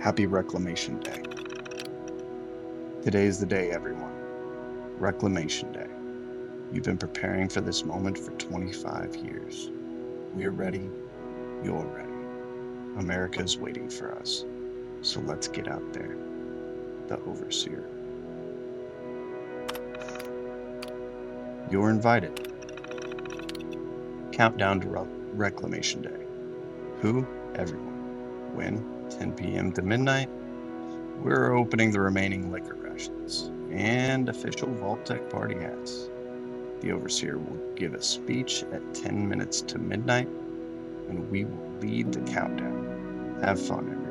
Happy Reclamation Day. Today is the day, everyone. Reclamation Day. You've been preparing for this moment for 25 years. We're ready. You're ready. America is waiting for us. So let's get out there. The Overseer. You're invited. Countdown to Reclamation Day. Who? Everyone. When? 10 p.m. to midnight. We're opening the remaining liquor rations and official Vault-Tec party hats. The Overseer will give a speech at 10 minutes to midnight, and we will lead the countdown. Have fun, everyone.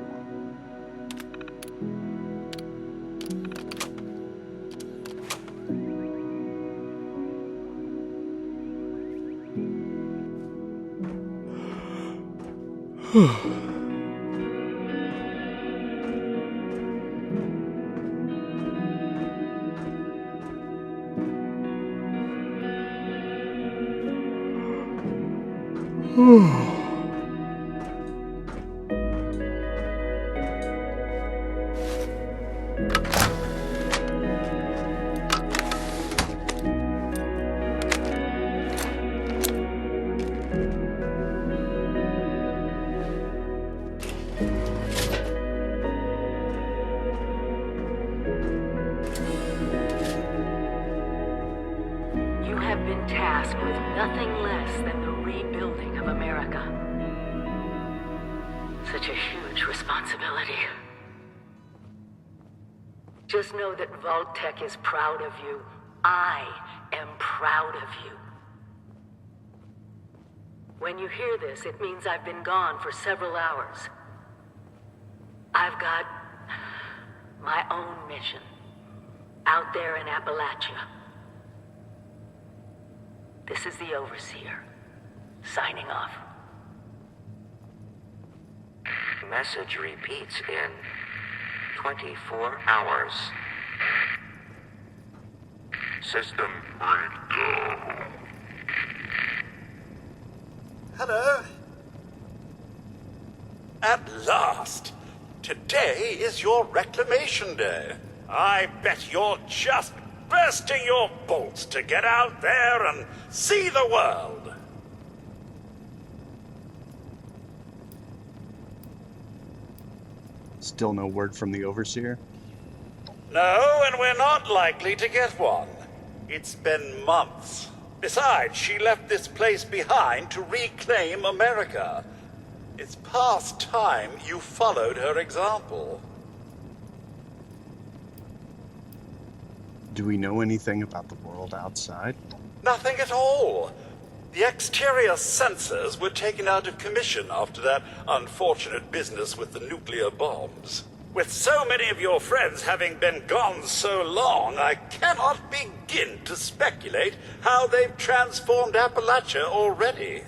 You have been tasked with nothing less than the rebuilding of America. Such a huge responsibility. Just know that Vault-Tec is proud of you. I am proud of you. When you hear this, it means I've been gone for several hours. I've got my own mission out there in Appalachia. This is the Overseer, signing off. Message repeats in 24 hours. System breakdown. Hello? At last! Today is your Reclamation Day. I bet you're just bursting your bolts to get out there and see the world. Still no word from the Overseer? No, and we're not likely to get one. It's been months. Besides, she left this place behind to reclaim America. It's past time you followed her example. Do we know anything about the world outside? Nothing at all. The exterior sensors were taken out of commission after that unfortunate business with the nuclear bombs. With so many of your friends having been gone so long, I cannot begin to speculate how they've transformed Appalachia already.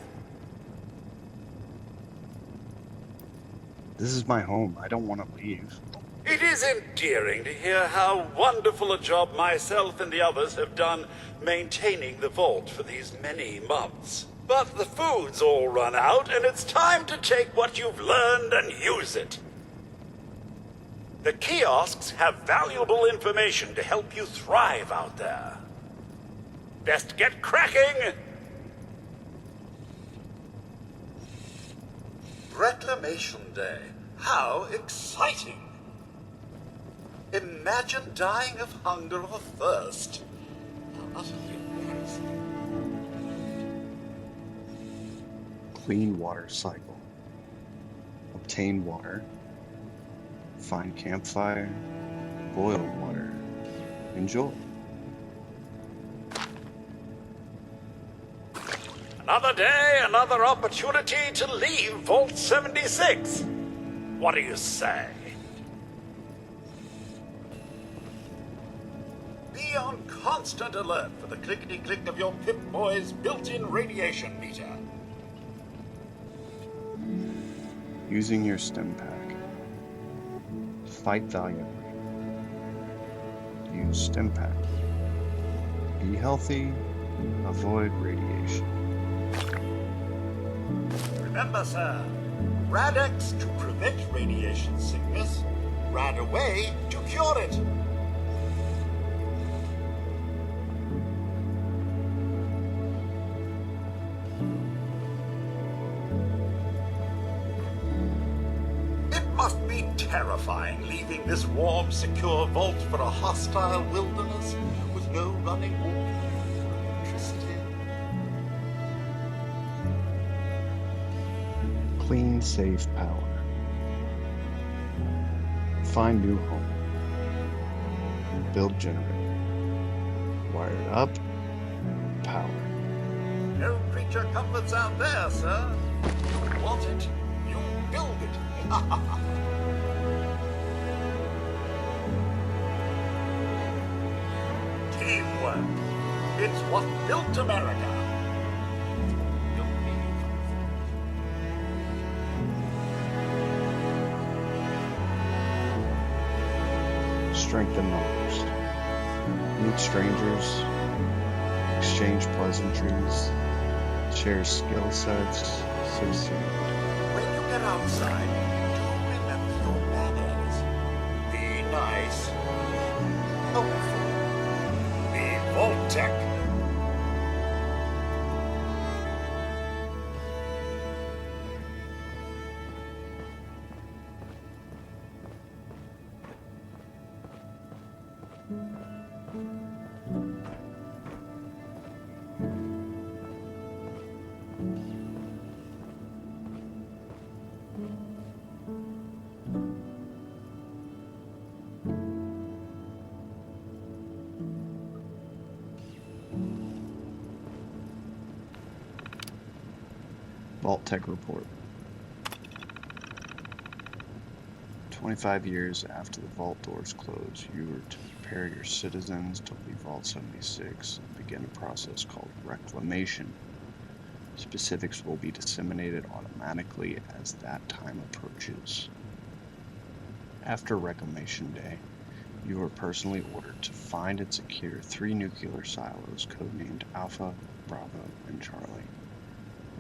This is my home. I don't want to leave. It is endearing to hear how wonderful a job myself and the others have done maintaining the vault for these many months. But the food's all run out, and it's time to take what you've learned and use it. The kiosks have valuable information to help you thrive out there. Best get cracking! Reclamation Day. How exciting! Imagine dying of hunger or thirst. How utterly embarrassing. Clean water cycle. Obtain water. Find campfire. Boil water. Enjoy. Another day, another opportunity to leave Vault 76. What do you say? Be on constant alert for the clickety-click of your Pip-Boy's built-in radiation meter. Using your stim pack. Fight valiantly. Use stim pack. Be healthy. Avoid radiation. Remember, sir, Radex to prevent radiation sickness, ran away to cure it. It must be terrifying leaving this warm, secure vault for a hostile wilderness with no running water or electricity. Clean, safe power. Find new home. Build generator. Wire it up. Power. No creature comforts out there, sir. You want it, you build it. Teamwork. It's what built America. Built me. Strength in numbers. Meet strangers. Exchange pleasantries. Share skill sets. Succeed. When you get outside, do remember your manners. Be nice. Helpful. Be Vault-Tec. Vault-Tec report. 25 years after the vault doors close, you are to prepare your citizens to leave Vault 76 and begin a process called Reclamation. Specifics will be disseminated automatically as that time approaches. After Reclamation Day, you are personally ordered to find and secure 3 nuclear silos codenamed Alpha, Bravo, and Charlie.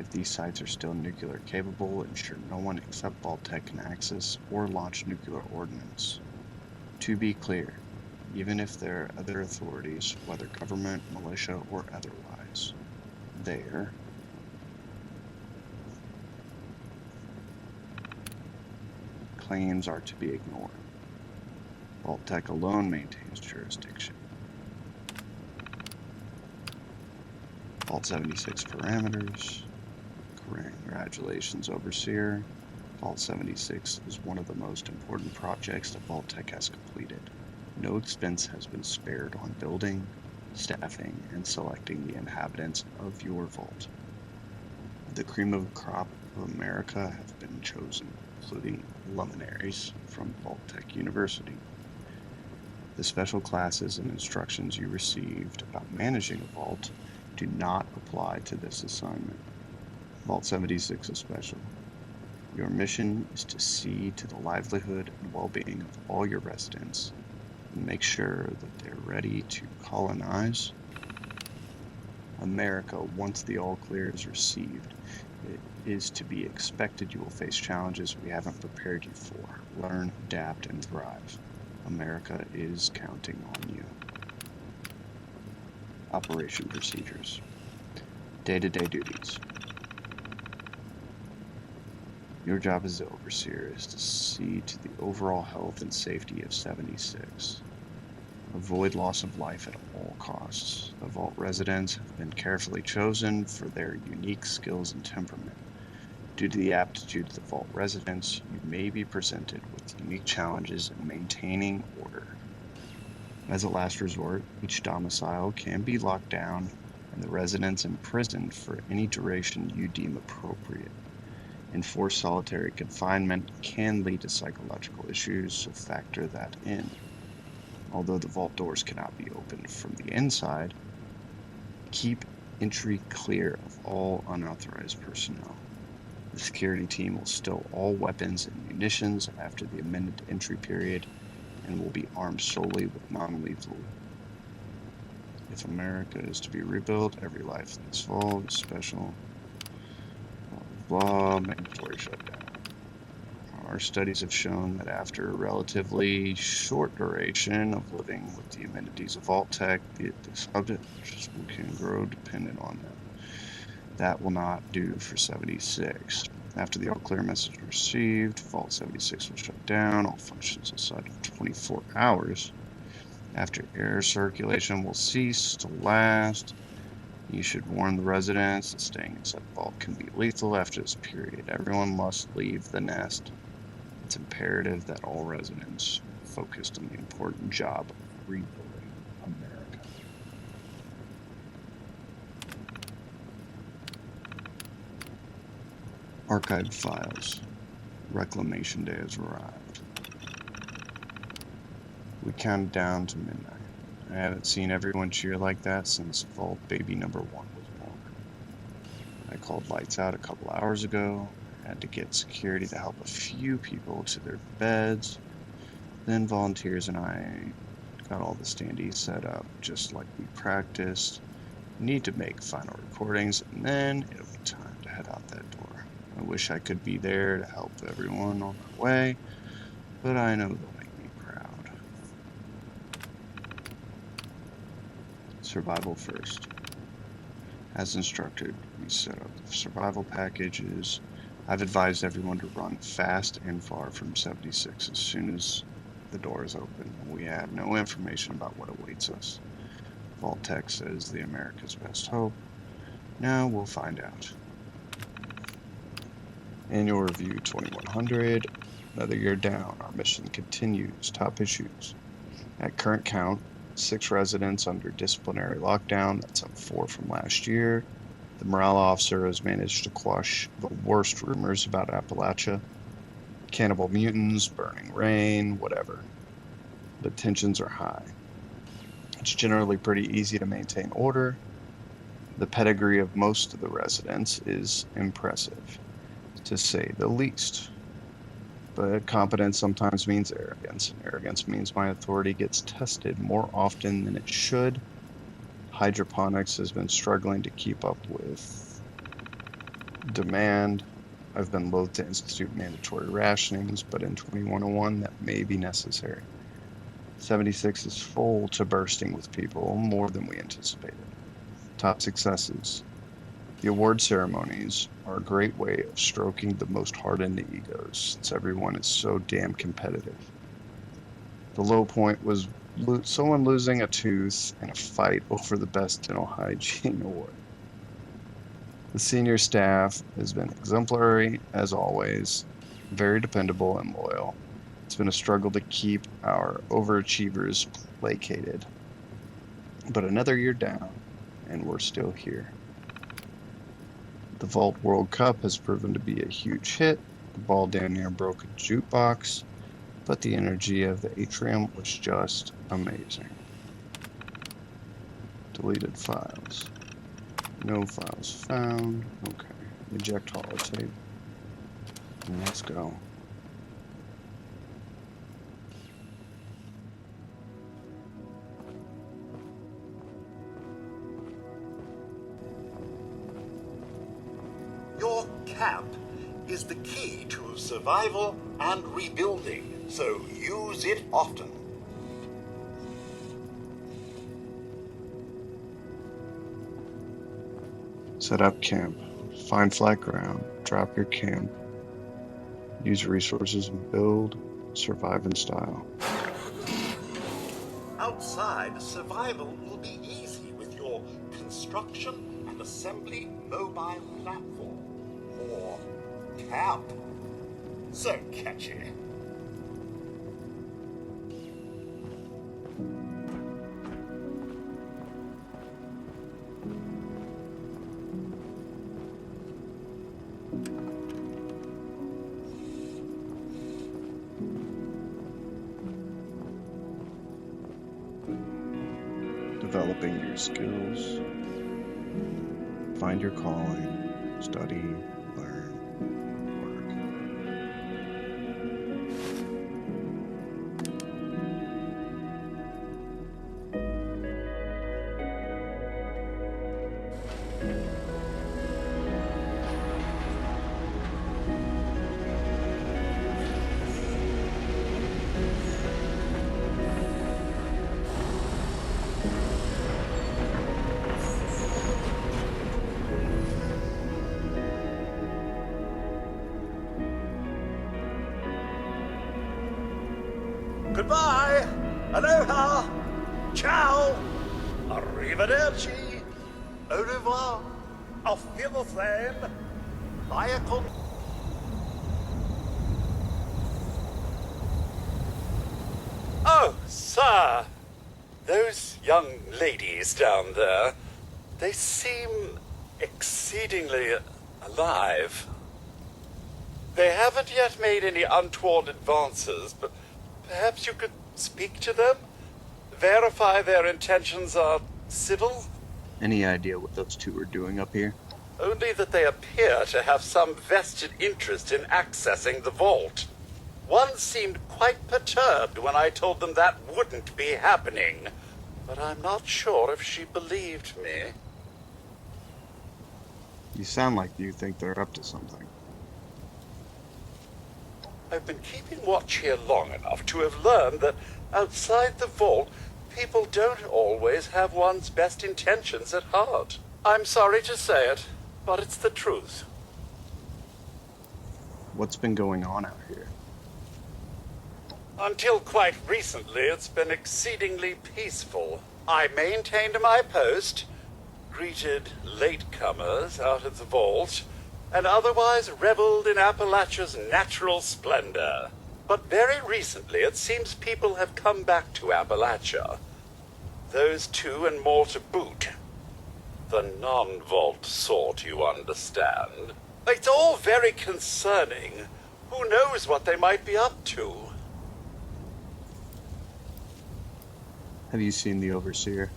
If these sites are still nuclear capable, ensure no one except Vault-Tec can access or launch nuclear ordnance. To be clear, even if there are other authorities, whether government, militia, or otherwise, there claims are to be ignored. Vault-Tec alone maintains jurisdiction. Vault 76 parameters. Congratulations, Overseer. Vault 76 is one of the most important projects that Vault-Tec has completed. No expense has been spared on building, staffing, and selecting the inhabitants of your vault. The cream of the crop of America have been chosen, including luminaries from Vault-Tec University. The special classes and instructions you received about managing a vault do not apply to this assignment. Vault 76 is special. Your mission is to see to the livelihood and well-being of all your residents and make sure that they're ready to colonize America once the all-clear is received. It is to be expected you will face challenges we haven't prepared you for. Learn, adapt, and thrive. America is counting on you. Operation procedures. Day-to-day duties. Your job as the Overseer is to see to the overall health and safety of 76. Avoid loss of life at all costs. The Vault residents have been carefully chosen for their unique skills and temperament. Due to the aptitude of the Vault residents, you may be presented with unique challenges in maintaining order. As a last resort, each domicile can be locked down and the residents imprisoned for any duration you deem appropriate. Enforced solitary confinement can lead to psychological issues, so factor that in. Although the vault doors cannot be opened from the inside, keep entry clear of all unauthorized personnel. The security team will stow all weapons and munitions after the amended entry period and will be armed solely with non-lethal. If America is to be rebuilt, every life in this vault is special. Blah, mandatory shutdown. Our studies have shown that after a relatively short duration of living with the amenities of Vault-Tec, the subjects can grow dependent on them. That will not do for 76. After the all-clear message was received, Vault 76 will shut down, all functions inside of 24 hours. After air circulation will cease to last, you should warn the residents that staying inside the vault can be lethal after this period. Everyone must leave the nest. It's imperative that all residents focused on the important job of rebuilding America. Archived files. Reclamation day has arrived. We counted down to midnight. I haven't seen everyone cheer like that since Vault Baby number 1 was born. I called lights out a couple hours ago. Had to get security to help a few people to their beds. Then volunteers and I got all the standees set up just like we practiced. Need to make final recordings, and then it'll be time to head out that door. I wish I could be there to help everyone on their way, but I know they'll make me proud. Survival first. As instructed, we set up the survival packages. I've advised everyone to run fast and far from 76 as soon as the door is open. We have no information about what awaits us. Vault-Tec says the America's best hope. Now we'll find out. Annual Review 2100. Another year down. Our mission continues. Top issues. At current count, 6 residents under disciplinary lockdown. That's up 4 from last year. The morale officer has managed to quash the worst rumors about Appalachia. Cannibal mutants, burning rain, whatever. The tensions are high. It's generally pretty easy to maintain order. The pedigree of most of the residents is impressive, to say the least. But competence sometimes means arrogance, and arrogance means my authority gets tested more often than it should. Hydroponics has been struggling to keep up with demand. I've been loath to institute mandatory rationings, but in 2101 that may be necessary. 76 is full to bursting with people, more than we anticipated. Top successes. The award ceremonies are a great way of stroking the most hardened egos, since everyone is so damn competitive. The low point was someone losing a tooth in a fight over the best dental hygiene award. The senior staff has been exemplary, as always, very dependable and loyal. It's been a struggle to keep our overachievers placated. But another year down, and we're still here. The Vault World Cup has proven to be a huge hit. The ball damn near broke a jukebox, but the energy of the atrium was just amazing. Deleted files. No files found. Okay. Eject holotape. And let's go. Your camp is the key to survival and rebuilding, so use it often. Set up camp. Find flat ground. Drop your camp. Use resources and build. Survive in style. Outside, survival will be easy with your construction and assembly mobile platform, or camp. So catchy. Developing your skills. Find your calling. Study, learn, work. Goodbye. Aloha. Ciao. Arrivederci. Au revoir. Auf Wiedersehen. Bye. Oh, sir. Those young ladies down there, they seem exceedingly alive. They haven't yet made any untoward advances, but perhaps you could speak to them? Verify their intentions are civil? Any idea what those two are doing up here? Only that they appear to have some vested interest in accessing the vault. One seemed quite perturbed when I told them that wouldn't be happening, but I'm not sure if she believed me. You sound like you think they're up to something. I've been keeping watch here long enough to have learned that outside the vault, people don't always have one's best intentions at heart. I'm sorry to say it, but it's the truth. What's been going on out here? Until quite recently, it's been exceedingly peaceful. I maintained my post, greeted latecomers out of the vault, and otherwise reveled in Appalachia's natural splendor. But very recently, it seems people have come back to Appalachia. Those two and more to boot. The non-vault sort, you understand. It's all very concerning. Who knows what they might be up to? Have you seen the Overseer?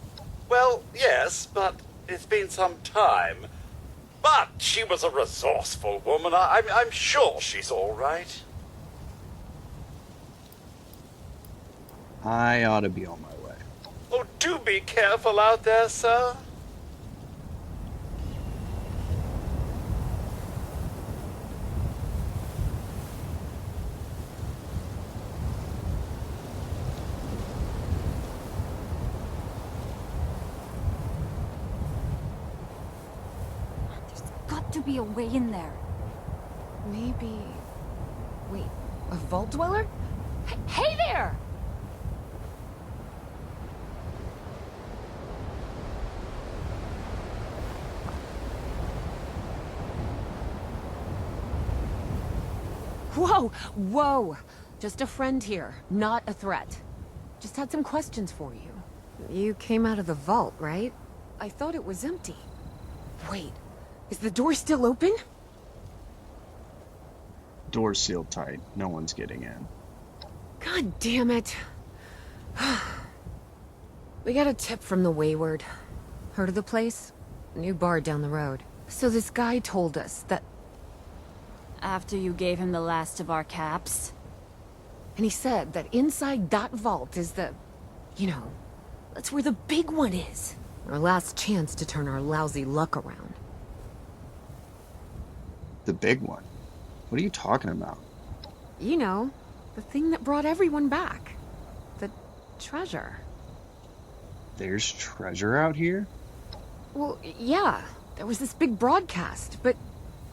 Well, yes, but it's been some time. But she was a resourceful woman. I'm sure she's all right. I ought to be on my way. Oh, do be careful out there, sir. To be a way in there. Maybe... Wait, a vault dweller? Hey there! Whoa! Whoa! Just a friend here, not a threat. Just had some questions for you. You came out of the vault, right? I thought it was empty. Wait. Is the door still open? Door's sealed tight. No one's getting in. God damn it. We got a tip from the Wayward. Heard of the place? New bar down the road. So this guy told us that... After you gave him the last of our caps? And he said that inside that vault is the... You know, that's where the big one is. Our last chance to turn our lousy luck around. The big one? What are you talking about? You know, the thing that brought everyone back. The treasure. There's treasure out here? Well, yeah. There was this big broadcast, but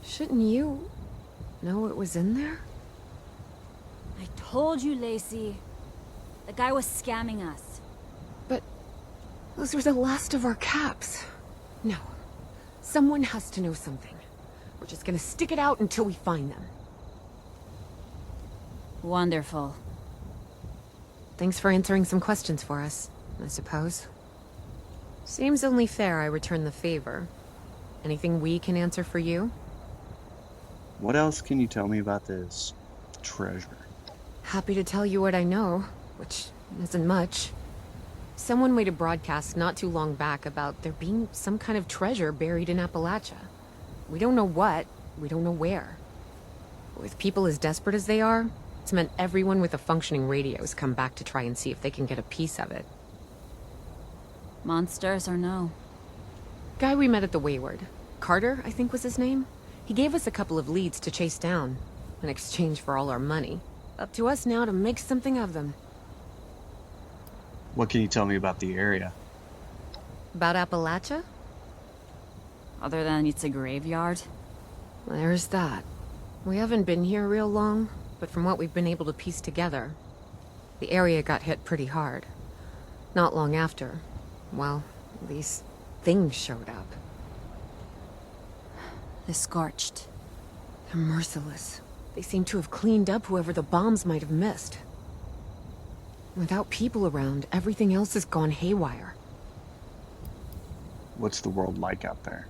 shouldn't you know it was in there? I told you, Lacey. The guy was scamming us. But those were the last of our caps. No. Someone has to know something. We're just gonna stick it out until we find them. Wonderful. Thanks for answering some questions for us, I suppose. Seems only fair I return the favor. Anything we can answer for you? What else can you tell me about this treasure? Happy to tell you what I know, which isn't much. Someone made a broadcast not too long back about there being some kind of treasure buried in Appalachia. We don't know what, we don't know where. With people as desperate as they are, it's meant everyone with a functioning radio has come back to try and see if they can get a piece of it. Monsters or no? Guy we met at the Wayward. Carter, I think was his name. He gave us a couple of leads to chase down, in exchange for all our money. Up to us now to make something of them. What can you tell me about the area? About Appalachia? Other than it's a graveyard? There's that. We haven't been here real long, but from what we've been able to piece together, The area got hit pretty hard. Not long after, well, these things showed up. The Scorched. They're merciless. They seem to have cleaned up whoever the bombs might have missed. Without people around, everything else has gone haywire. What's the world like out there?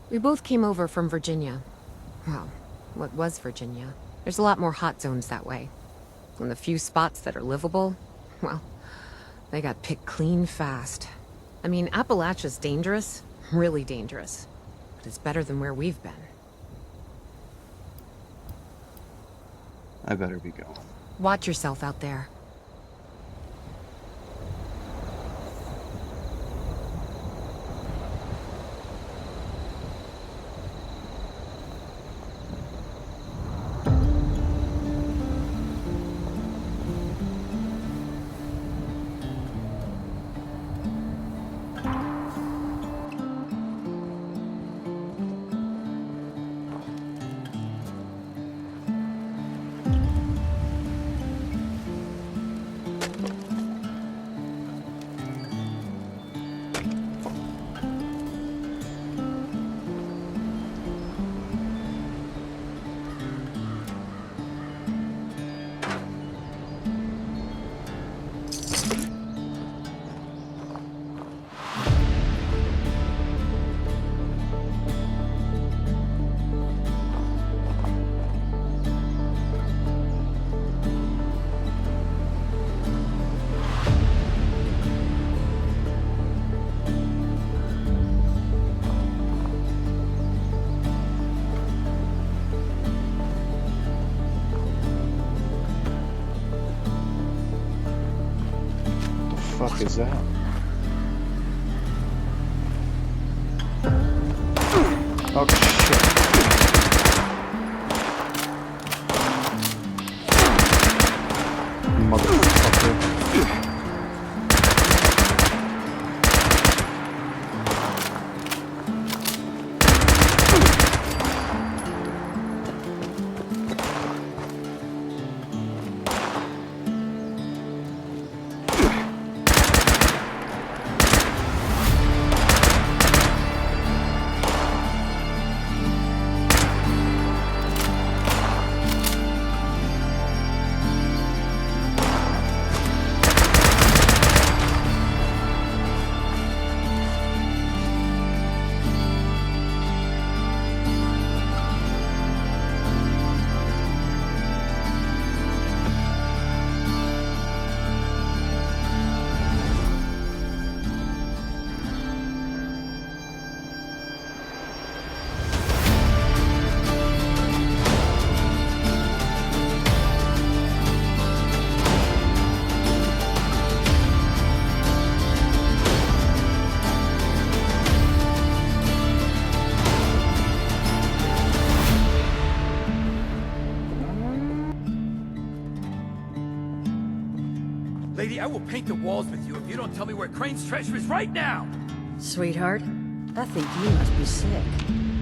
We both came over from Virginia. Well, what was Virginia? There's a lot more hot zones that way. And the few spots that are livable, well, they got picked clean fast. I mean, Appalachia's dangerous, really dangerous. But it's better than where we've been. I better be going. Watch yourself out there. What the fuck is that? Oh shit. Motherfucker. Lady, I will paint the walls with you if you don't tell me where Crane's treasure is right now! Sweetheart, I think you must be sick,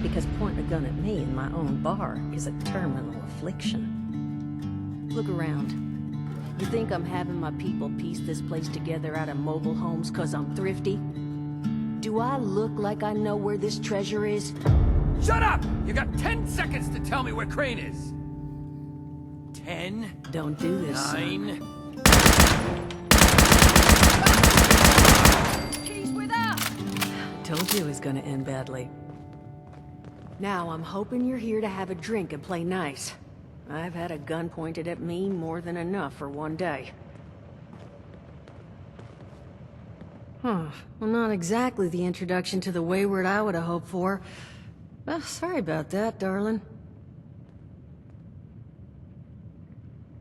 because pointing a gun at me in my own bar is a terminal affliction. Look around. You think I'm having my people piece this place together out of mobile homes because I'm thrifty? Do I look like I know where this treasure is? Shut up! You got 10 seconds to tell me where Crane is! 10? Don't do this, son. 9? She's with us! Told you it was gonna end badly. Now, I'm hoping you're here to have a drink and play nice. I've had a gun pointed at me more than enough for one day. Well, not exactly the introduction to the wayward I would have hoped for. Well, sorry about that, darling.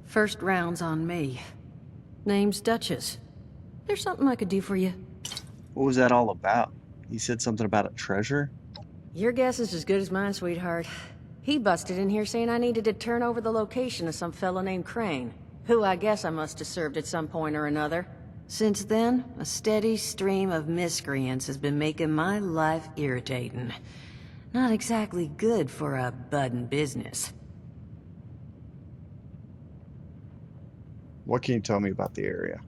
First round's on me. Name's Duchess. There's something I could do for you. What was that all about? He said something about a treasure? Your guess is as good as mine, sweetheart. He busted in here saying I needed to turn over the location of some fellow named Crane, who I guess I must have served at some point or another. Since then, a steady stream of miscreants has been making my life irritating. Not exactly good for a budding business. What can you tell me about the area?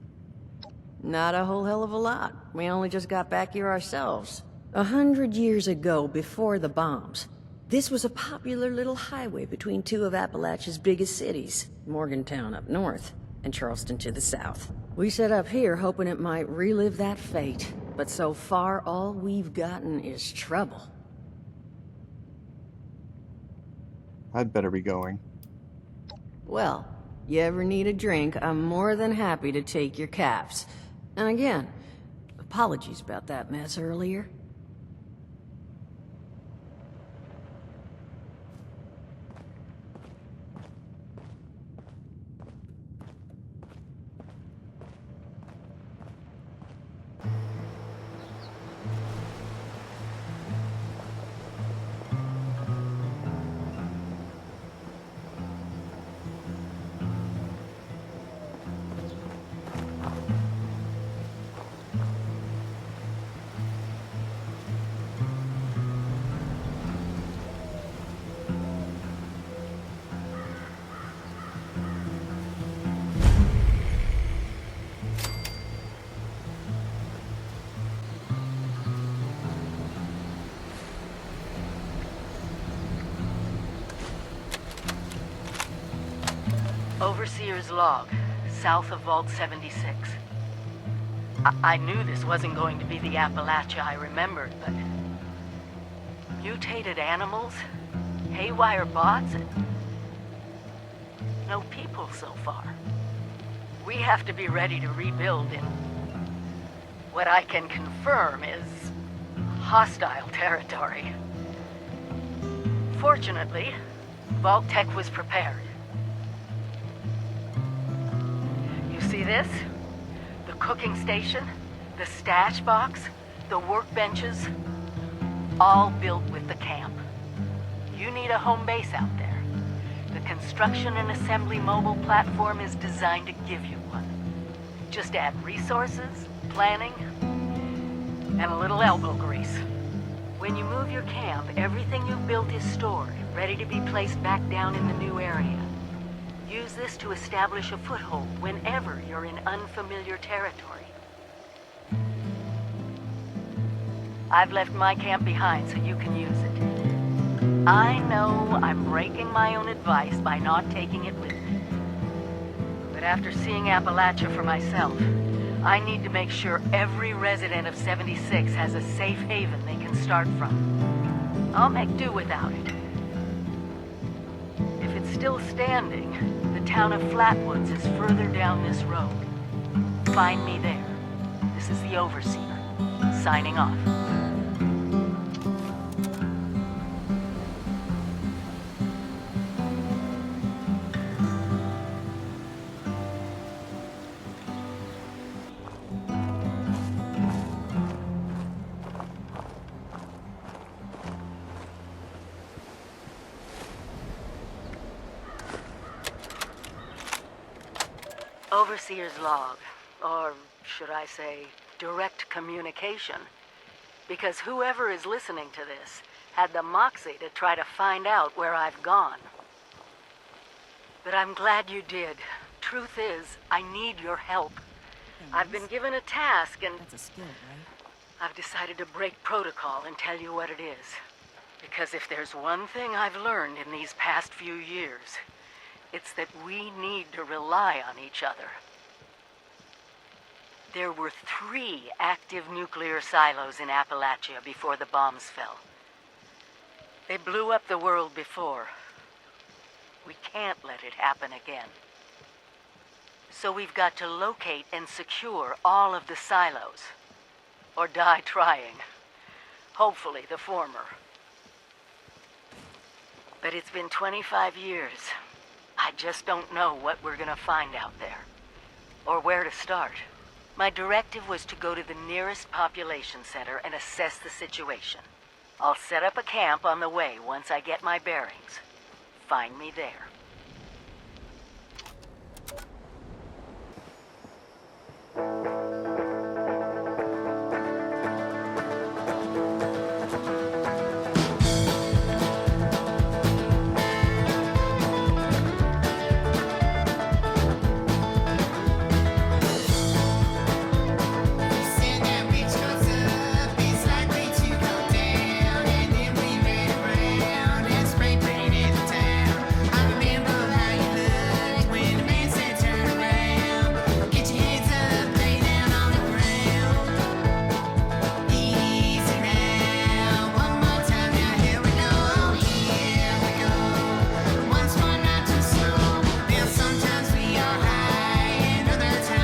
Not a whole hell of a lot. We only just got back here ourselves. 100 years ago, before the bombs, this was a popular little highway between two of Appalachia's biggest cities, Morgantown up north, and Charleston to the south. We set up here hoping it might relive that fate, but so far all we've gotten is trouble. I'd better be going. Well, you ever need a drink, I'm more than happy to take your caps. And again, apologies about that mess earlier. Overseer's log, south of Vault 76. I knew this wasn't going to be the Appalachia I remembered, but... mutated animals? Haywire bots? And no people so far. We have to be ready to rebuild in... what I can confirm is... hostile territory. Fortunately, Vault Tech was prepared. See this? The cooking station, the stash box, the workbenches, all built with the camp. You need a home base out there. The construction and assembly mobile platform is designed to give you one. Just add resources, planning, and a little elbow grease. When you move your camp, everything you've built is stored, ready to be placed back down in the new area. Use this to establish a foothold whenever you're in unfamiliar territory. I've left my camp behind so you can use it. I know I'm breaking my own advice by not taking it with me. But after seeing Appalachia for myself, I need to make sure every resident of 76 has a safe haven they can start from. I'll make do without it. If it's still standing, the town of Flatwoods is further down this road. Find me there. This is the Overseer, signing off. Overseer's log, or should I say, direct communication. Because whoever is listening to this had the moxie to try to find out where I've gone. But I'm glad you did. Truth is, I need your help. I've been given a task and... That's a skill, right? I've decided to break protocol and tell you what it is. Because if there's one thing I've learned in these past few years, it's that we need to rely on each other. There were 3 active nuclear silos in Appalachia before the bombs fell. They blew up the world before. We can't let it happen again. So we've got to locate and secure all of the silos. Or die trying. Hopefully the former. But it's been 25 years. I just don't know what we're gonna find out there. Or where to start. My directive was to go to the nearest population center and assess the situation. I'll set up a camp on the way once I get my bearings. Find me there.